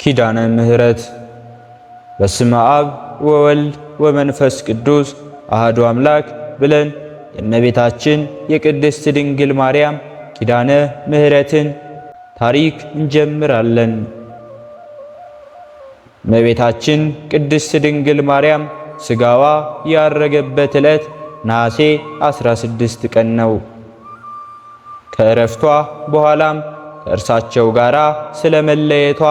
ኪዳነ ምሕረት። በስመ አብ ወወልድ ወመንፈስ ቅዱስ አሐዱ አምላክ ብለን የእመቤታችን የቅድስት ድንግል ማርያም ኪዳነ ምሕረትን ታሪክ እንጀምራለን። እመቤታችን ቅድስት ድንግል ማርያም ሥጋዋ ያረገበት ዕለት ነሐሴ 16 ቀን ነው። ከዕረፍቷ በኋላም ከእርሳቸው ጋር ስለ መለየቷ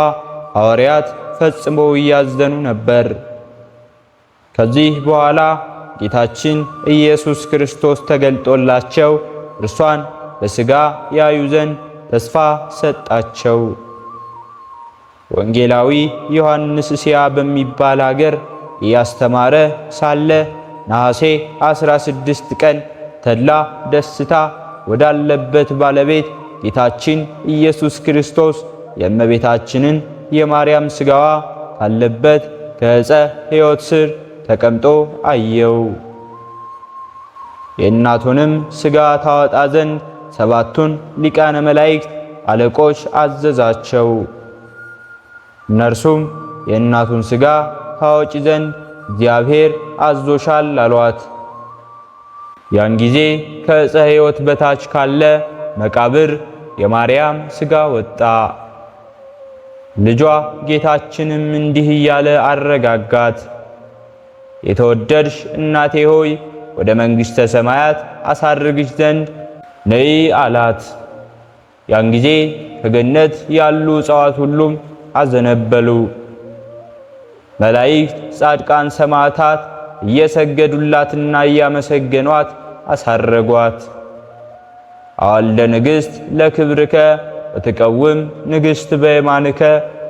ሐዋርያት ፈጽመው እያዘኑ ነበር። ከዚህ በኋላ ጌታችን ኢየሱስ ክርስቶስ ተገልጦላቸው እርሷን በሥጋ ያዩ ዘንድ ተስፋ ሰጣቸው። ወንጌላዊ ዮሐንስ እስያ በሚባል አገር እያስተማረ ሳለ ነሐሴ 16 ቀን ተድላ ደስታ ወዳለበት ባለቤት ጌታችን ኢየሱስ ክርስቶስ የእመቤታችንን የማርያም ሥጋዋ ካለበት ከዕፀ ሕይወት ስር ተቀምጦ አየው። የእናቱንም ሥጋ ታወጣ ዘንድ 7ቱን ሊቃነ መላእክት አለቆች አዘዛቸው። እነርሱም የእናቱን ሥጋ ታወጪ ዘንድ እግዚአብሔር አዞሻል አሏት። ያን ጊዜ ከዕፀ ሕይወት በታች ካለ መቃብር የማርያም ሥጋ ወጣ። ልጇ ጌታችንም እንዲህ እያለ አረጋጋት። የተወደድሽ እናቴ ሆይ ወደ መንግሥተ ሰማያት አሳርግሽ ዘንድ ነይ አላት። ያን ጊዜ ከገነት ያሉ እጽዋት ሁሉም አዘነበሉ። መላእክት፣ ጻድቃን፣ ሰማዕታት እየሰገዱላትና እያመሰገኗት አሳረጓት። አዋልደ ንግሥት ለክብርከ ወትቀውም ንግሥት በየማንከ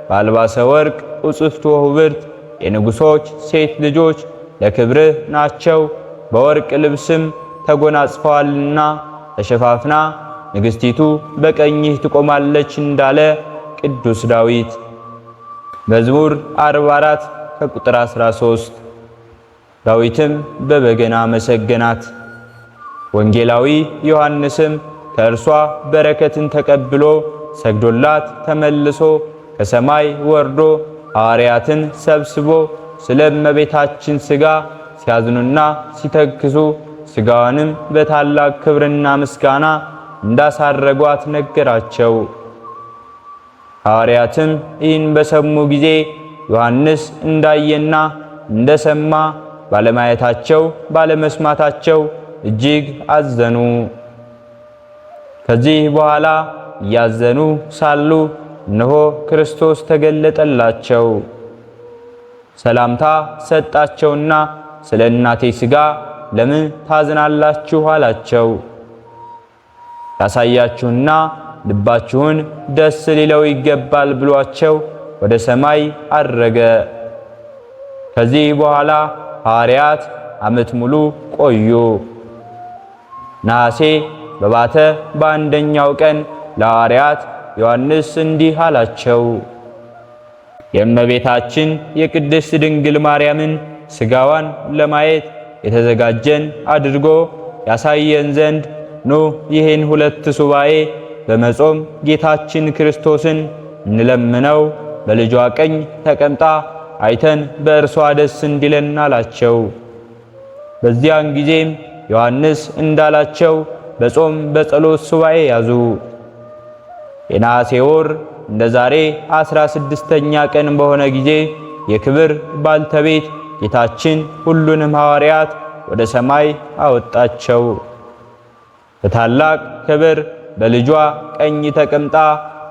በአልባሰ ወርቅ ውጽፍት ወኅብርት የንጉሶች ሴት ልጆች ለክብርህ ናቸው፣ በወርቅ ልብስም ተጎናጽፈዋልና ተሸፋፍና ንግሥቲቱ በቀኝህ ትቆማለች እንዳለ ቅዱስ ዳዊት። መዝሙር 44 ከቁጥር 13። ዳዊትም በበገና መሰገናት። ወንጌላዊ ዮሐንስም ከእርሷ በረከትን ተቀብሎ ሰግዶላት ተመልሶ ከሰማይ ወርዶ ሐዋርያትን ሰብስቦ ስለ እመቤታችን ሥጋ ሲያዝኑና ሲተክዙ ሥጋዋንም በታላቅ ክብርና ምስጋና እንዳሳረጓት ነገራቸው። ሐዋርያትም ይህን በሰሙ ጊዜ ዮሐንስ እንዳየና እንደሰማ ባለማየታቸው ባለመስማታቸው እጅግ አዘኑ። ከዚህ በኋላ እያዘኑ ሳሉ እነሆ ክርስቶስ ተገለጠላቸው። ሰላምታ ሰጣቸውና ስለ እናቴ ሥጋ ለምን ታዝናላችሁ አላቸው። ያሳያችሁና ልባችሁን ደስ ሊለው ይገባል ብሏቸው ወደ ሰማይ አረገ። ከዚህ በኋላ ሐዋርያት ዓመት ሙሉ ቆዩ። ነሐሴ በባተ በአንደኛው ቀን ለሐዋርያት ዮሐንስ እንዲህ አላቸው። የእመቤታችን የቅድስት ድንግል ማርያምን ሥጋዋን ለማየት የተዘጋጀን አድርጎ ያሳየን ዘንድ ኑ ይህን 2 ሱባኤ በመጾም ጌታችን ክርስቶስን እንለምነው። በልጇ ቀኝ ተቀምጣ አይተን በእርሷ ደስ እንዲለን አላቸው። በዚያን ጊዜም ዮሐንስ እንዳላቸው በጾም በጸሎት ሱባኤ ያዙ። የነሐሴ ወር እንደ ዛሬ 16ኛ ቀን በሆነ ጊዜ የክብር ባልተቤት ጌታችን ሁሉንም ሐዋርያት ወደ ሰማይ አወጣቸው። በታላቅ ክብር በልጇ ቀኝ ተቀምጣ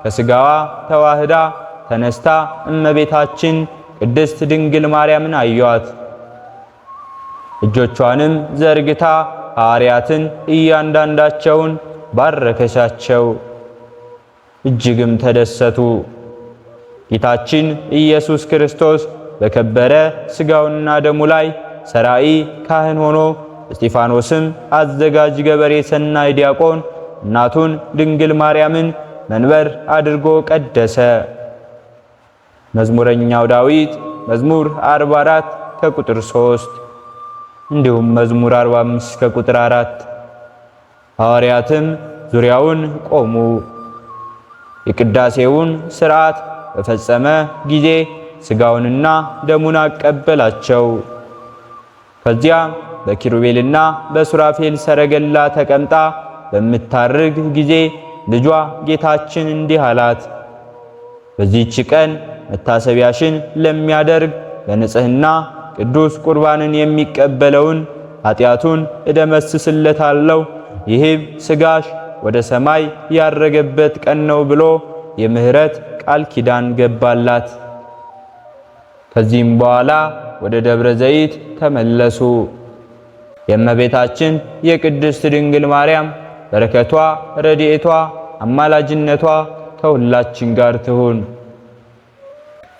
ከሥጋዋ ተዋህዳ ተነስታ እመቤታችን ቅድስት ድንግል ማርያምን አዩአት። እጆቿንም ዘርግታ ሐዋርያትን እያንዳንዳቸውን ባረከቻቸው። እጅግም ተደሰቱ። ጌታችን ኢየሱስ ክርስቶስ በከበረ ሥጋውና ደሙ ላይ ሰራኢ ካህን ሆኖ እስጢፋኖስም አዘጋጅ ገበሬ ሰናይ ዲያቆን እናቱን ድንግል ማርያምን መንበር አድርጎ ቀደሰ። መዝሙረኛው ዳዊት መዝሙር 44 ከቁጥር 3 እንዲሁም መዝሙር 45 ከቁጥር 4። ሐዋርያትም ዙሪያውን ቆሙ። የቅዳሴውን ሥርዓት በፈጸመ ጊዜ ሥጋውንና ደሙን አቀበላቸው። ከዚያም በኪሩቤልና በሱራፌል ሰረገላ ተቀምጣ በምታርግ ጊዜ ልጇ ጌታችን እንዲህ አላት፣ በዚህች ቀን መታሰቢያሽን ለሚያደርግ በንጽሕና ቅዱስ ቁርባንን የሚቀበለውን ኃጢአቱን እደመስስለታለሁ፣ ይህም ሥጋሽ ወደ ሰማይ ያረገበት ቀን ነው ብሎ የምህረት ቃል ኪዳን ገባላት። ከዚህም በኋላ ወደ ደብረ ዘይት ተመለሱ። የእመቤታችን የቅድስት ድንግል ማርያም በረከቷ፣ ረድኤቷ፣ አማላጅነቷ ከሁላችን ጋር ትሁን።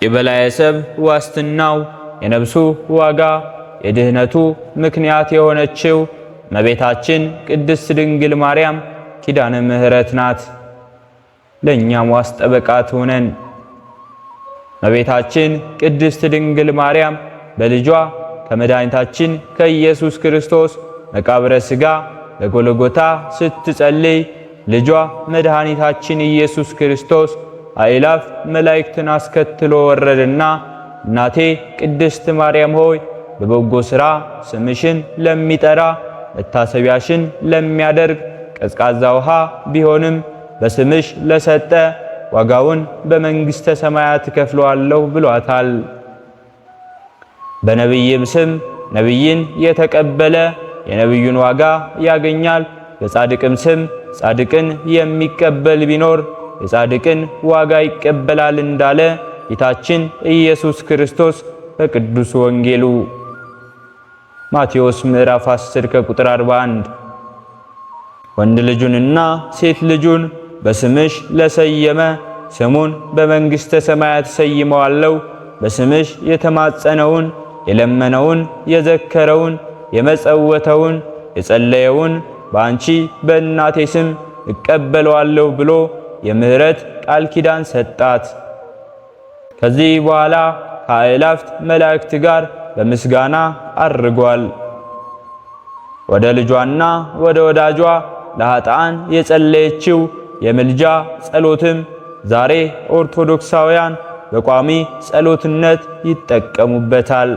የበላየ ሰብ ዋስትናው የነፍሱ ዋጋ የድህነቱ ምክንያት የሆነችው እመቤታችን ቅድስት ድንግል ማርያም ኪዳነ ምሕረት ናት። ለእኛም ዋስ ጠበቃ ትሆነን። እመቤታችን ቅድስት ድንግል ማርያም በልጇ ከመድኃኒታችን ከኢየሱስ ክርስቶስ መቃብረ ሥጋ በጎልጎታ ስትጸልይ ልጇ መድኃኒታችን ኢየሱስ ክርስቶስ አእላፍ መላእክትን አስከትሎ ወረደና እናቴ ቅድስት ማርያም ሆይ በበጎ ሥራ ስምሽን ለሚጠራ መታሰቢያሽን ለሚያደርግ ቀዝቃዛ ውሃ ቢሆንም በስምሽ ለሰጠ ዋጋውን በመንግሥተ ሰማያት እከፍለዋለሁ ብሏታል። በነቢይም ስም ነቢይን የተቀበለ የነቢዩን ዋጋ ያገኛል። በጻድቅም ስም ጻድቅን የሚቀበል ቢኖር የጻድቅን ዋጋ ይቀበላል እንዳለ ጌታችን ኢየሱስ ክርስቶስ በቅዱስ ወንጌሉ ማቴዎስ ምዕራፍ 10 ከቁጥር 41 ወንድ ልጁንና ሴት ልጁን በስምሽ ለሰየመ ስሙን በመንግሥተ ሰማያት ሰይመዋለሁ። በስምሽ የተማጸነውን የለመነውን የዘከረውን የመጸወተውን የጸለየውን በአንቺ በእናቴ ስም እቀበለዋለሁ ብሎ የምህረት ቃል ኪዳን ሰጣት። ከዚህ በኋላ ከአእላፍት መላእክት ጋር በምስጋና አርጓል። ወደ ልጇና ወደ ወዳጇ ለኃጥአን የጸለየችው የምልጃ ጸሎትም ዛሬ ኦርቶዶክሳውያን በቋሚ ጸሎትነት ይጠቀሙበታል።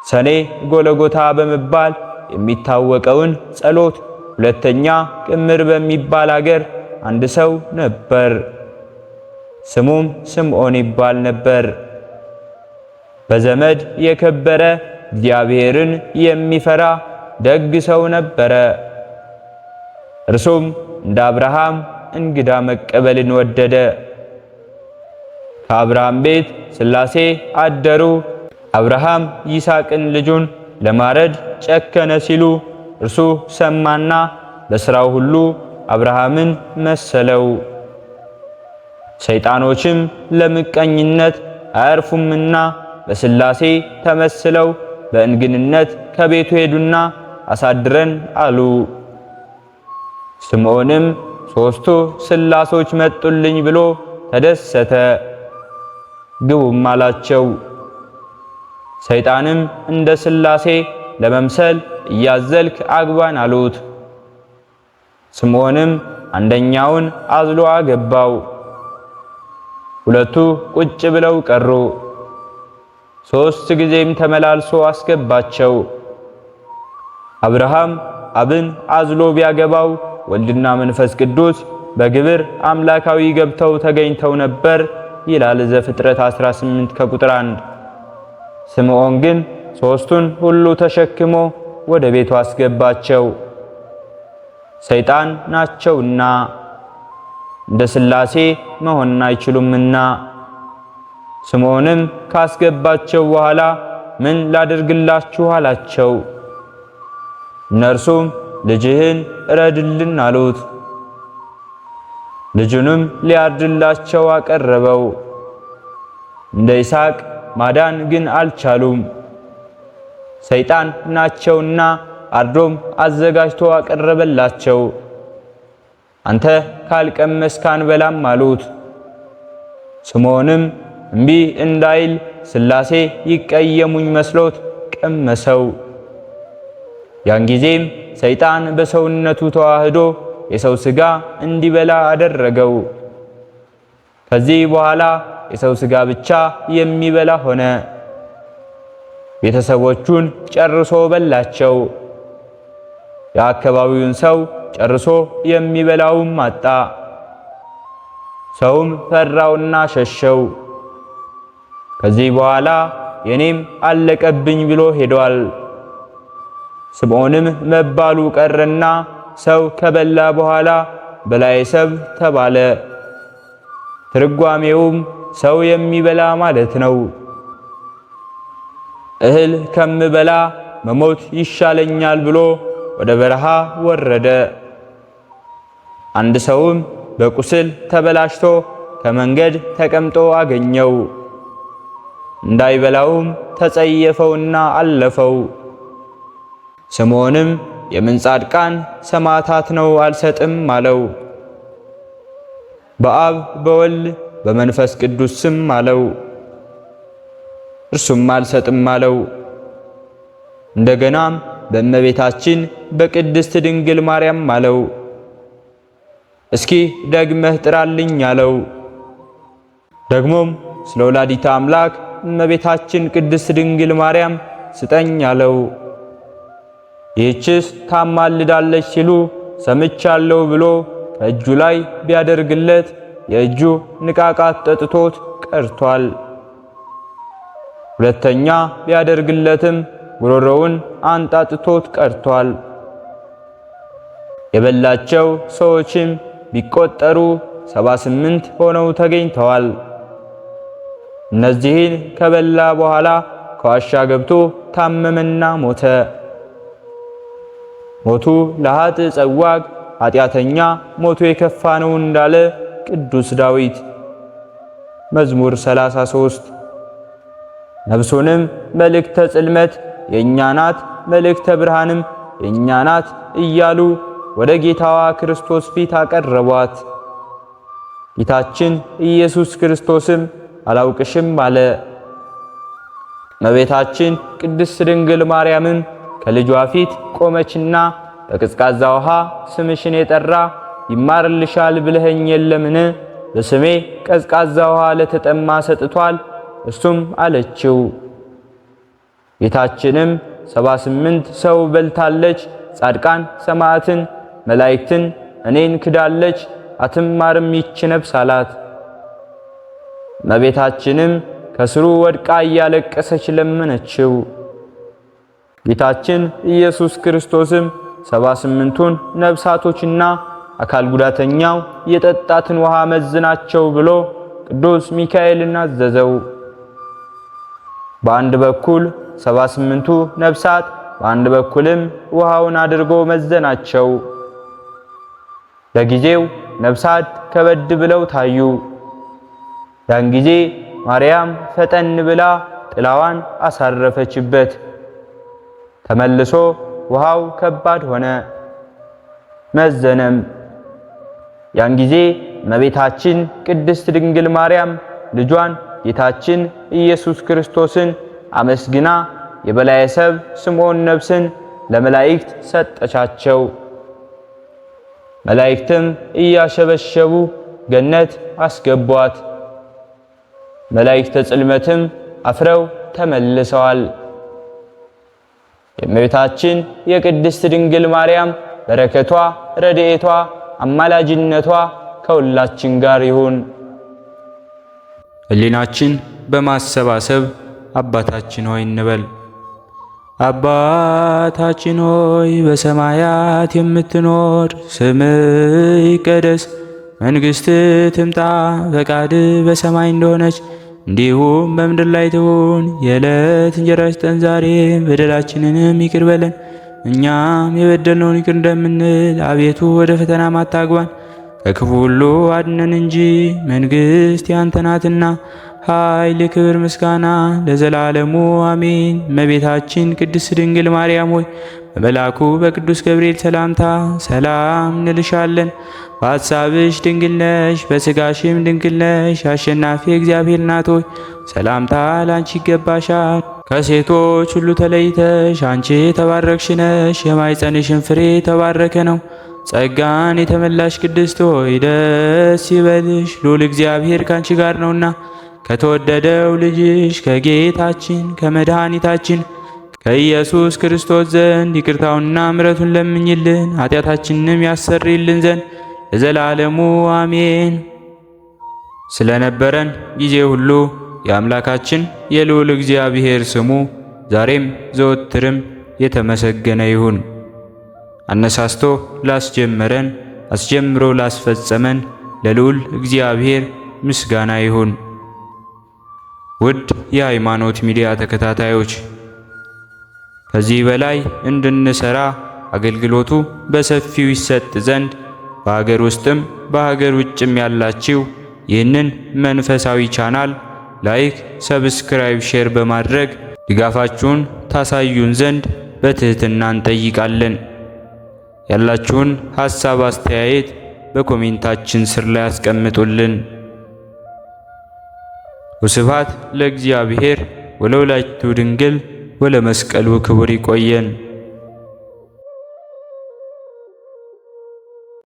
ሰኔ ጎለጎታ በመባል የሚታወቀውን ጸሎት ሁለተኛ ቅምር በሚባል አገር አንድ ሰው ነበር። ስሙም ስምዖን ይባል ነበር። በዘመድ የከበረ እግዚአብሔርን የሚፈራ ደግ ሰው ነበረ። እርሱም እንደ አብርሃም እንግዳ መቀበልን ወደደ። ከአብርሃም ቤት ሥላሴ አደሩ። አብርሃም ይስሐቅን ልጁን ለማረድ ጨከነ ሲሉ እርሱ ሰማና በሥራው ሁሉ አብርሃምን መሰለው። ሰይጣኖችም ለምቀኝነት አያርፉምና በሥላሴ ተመስለው በእንግድነት ከቤቱ ሄዱና አሳድረን አሉ። ስምዖንም ሦስቱ ሥላሶች መጡልኝ ብሎ ተደሰተ። ግቡም አላቸው። ሰይጣንም እንደ ሥላሴ ለመምሰል እያዘልክ አግባን አሉት። ስምዖንም አንደኛውን አዝሎ አገባው። ሁለቱ ቁጭ ብለው ቀሩ። 3 ጊዜም ተመላልሶ አስገባቸው። አብርሃም አብን አዝሎ ቢያገባው ወልድና መንፈስ ቅዱስ በግብር አምላካዊ ገብተው ተገኝተው ነበር ይላል ዘፍጥረት 18 ከቁጥር 1። ስምዖን ግን 3ቱን ሁሉ ተሸክሞ ወደ ቤቱ አስገባቸው፣ ሰይጣን ናቸውና እንደ ሥላሴ መሆን አይችሉምና። ስምዖንም ካስገባቸው በኋላ ምን ላድርግላችሁ አላቸው። እነርሱም ልጅህን እረድልን አሉት። ልጁንም ሊያርድላቸው አቀረበው። እንደ ይስሐቅ ማዳን ግን አልቻሉም፣ ሰይጣን ናቸውና። አርዶም አዘጋጅቶ አቀረበላቸው። አንተ ካልቀመስክ አንበላም አሉት። ስምዖንም እምቢ እንዳይል ሥላሴ ይቀየሙኝ መስሎት ቀመሰው። ያን ጊዜም ሰይጣን በሰውነቱ ተዋህዶ የሰው ሥጋ እንዲበላ አደረገው። ከዚህ በኋላ የሰው ሥጋ ብቻ የሚበላ ሆነ። ቤተሰቦቹን ጨርሶ በላቸው። የአካባቢውን ሰው ጨርሶ የሚበላውም አጣ። ሰውም ፈራውና ሸሸው። ከዚህ በኋላ የኔም አለቀብኝ ብሎ ሄዷል። ስምዖንም መባሉ ቀረና ሰው ከበላ በኋላ በላዔሰብ ተባለ። ትርጓሜውም ሰው የሚበላ ማለት ነው። እህል ከምበላ መሞት ይሻለኛል ብሎ ወደ በረሃ ወረደ። አንድ ሰውም በቁስል ተበላሽቶ ከመንገድ ተቀምጦ አገኘው። እንዳይበላውም ተጸየፈውና አለፈው። ስምዖንም የምን ጻድቃን ሰማዕታት ነው አልሰጥም አለው። በአብ በወልድ በመንፈስ ቅዱስ ስም አለው። እርሱም አልሰጥም አለው። እንደገናም በእመቤታችን በቅድስት ድንግል ማርያም አለው። እስኪ ደግመህ ጥራልኝ አለው። ደግሞም ስለ ወላዲተ አምላክ እመቤታችን ቅድስት ድንግል ማርያም ስጠኝ አለው። ይህችስ ታማልዳለች ሲሉ ሰምቻለሁ ብሎ ከእጁ ላይ ቢያደርግለት የእጁ ንቃቃት ጠጥቶት ቀርቷል። ሁለተኛ ቢያደርግለትም ጉሮሮውን አንጣጥቶት ቀርቷል። የበላቸው ሰዎችም ቢቆጠሩ 78 ሆነው ተገኝተዋል። እነዚህን ከበላ በኋላ ከዋሻ ገብቶ ታመመና ሞተ። ሞቱ ለኃጥእ ጸዋግ ኃጢአተኛ ሞቱ የከፋ ነው እንዳለ ቅዱስ ዳዊት መዝሙር 33። ነፍሱንም መልእክተ ጽልመት የእኛ ናት፣ መልእክተ ብርሃንም የእኛ ናት እያሉ ወደ ጌታዋ ክርስቶስ ፊት አቀረቧት። ጌታችን ኢየሱስ ክርስቶስም አላውቅሽም አለ። እመቤታችን ቅድስት ድንግል ማርያምም ከልጇ ፊት ቆመችና በቀዝቃዛ ውሃ ስምሽን የጠራ ይማርልሻል ብለኸኝ የለምን? በስሜ ቀዝቃዛ ውሃ ለተጠማ ሰጥቷል። እሱም አለችው። ጌታችንም 78 ሰው በልታለች፣ ጻድቃን ሰማዕትን መላእክትን እኔን ክዳለች፣ አትማርም ይች ነፍስ አላት። እመቤታችንም ከስሩ ወድቃ እያለቀሰች ለመነችው። ጌታችን ኢየሱስ ክርስቶስም 78ቱን ነፍሳቶችና አካል ጉዳተኛው የጠጣትን ውሃ መዝናቸው ብሎ ቅዱስ ሚካኤልን አዘዘው። በአንድ በኩል 78ቱ ነፍሳት በአንድ በኩልም ውሃውን አድርጎ መዘናቸው። ለጊዜው ነፍሳት ከበድ ብለው ታዩ። ያን ጊዜ ማርያም ፈጠን ብላ ጥላዋን አሳረፈችበት። ተመልሶ ውሃው ከባድ ሆነ፣ መዘነም። ያን ጊዜ እመቤታችን ቅድስት ድንግል ማርያም ልጇን ጌታችን ኢየሱስ ክርስቶስን አመስግና የበላዔሰብ ስምዖን ነፍስን ለመላእክት ሰጠቻቸው። መላእክትም እያሸበሸቡ ገነት አስገቧት። መላእክተ ጽልመትም አፍረው ተመልሰዋል። የእመቤታችን የቅድስት ድንግል ማርያም በረከቷ፣ ረድኤቷ፣ አማላጅነቷ ከሁላችን ጋር ይሁን። ሕሊናችን በማሰባሰብ አባታችን ሆይ እንበል። አባታችን ሆይ በሰማያት የምትኖር፣ ስምህ ይቀደስ፣ መንግሥትህ ትምጣ፣ ፈቃድህ በሰማይ እንደሆነች እንዲሁም በምድር ላይ ትሁን። የዕለት እንጀራችንን ስጠን ዛሬ፣ በደላችንንም ይቅር በለን እኛም የበደልነውን ይቅር እንደምንል፣ አቤቱ ወደ ፈተናም አታግባን ከክፉ ሁሉ አድነን እንጂ መንግሥት ያንተ ናትና ኃይል፣ ክብር፣ ምስጋና ለዘላለሙ አሜን። እመቤታችን ቅድስት ድንግል ማርያም ሆይ በመልአኩ በቅዱስ ገብርኤል ሰላምታ ሰላም እንልሻለን። በሐሳብሽ ድንግል ነሽ፣ በሥጋሽም ድንግል ነሽ። አሸናፊ እግዚአብሔር እናት ሆይ ሰላምታ ላንቺ ይገባሻል። ከሴቶች ሁሉ ተለይተሽ አንቺ የተባረክሽ ነሽ፣ የማኅፀንሽን ፍሬ የተባረከ ነው። ጸጋን የተመላሽ ቅድስት ሆይ ደስ ይበልሽ፣ ልዑል እግዚአብሔር ካንቺ ጋር ነውና ከተወደደው ልጅሽ ከጌታችን ከመድኃኒታችን ከኢየሱስ ክርስቶስ ዘንድ ይቅርታውንና ምሕረቱን ለምኝልን ኃጢአታችንንም ያሰርይልን ዘንድ ለዘላለሙ አሜን። ስለነበረን ጊዜ ሁሉ የአምላካችን የልዑል እግዚአብሔር ስሙ ዛሬም ዘወትርም የተመሰገነ ይሁን። አነሳስቶ ላስጀመረን አስጀምሮ ላስፈጸመን ለልዑል እግዚአብሔር ምስጋና ይሁን። ውድ የሃይማኖት ሚዲያ ተከታታዮች ከዚህ በላይ እንድንሰራ አገልግሎቱ በሰፊው ይሰጥ ዘንድ በሀገር ውስጥም በሀገር ውጭም ያላችሁ ይህንን መንፈሳዊ ቻናል ላይክ፣ ሰብስክራይብ፣ ሼር በማድረግ ድጋፋችሁን ታሳዩን ዘንድ በትህትና እንጠይቃለን። ያላችሁን ሐሳብ አስተያየት በኮሜንታችን ስር ላይ አስቀምጡልን። ወስብሐት ለእግዚአብሔር ወለወላዲቱ ድንግል ወለመስቀሉ ክቡር። ይቆየን።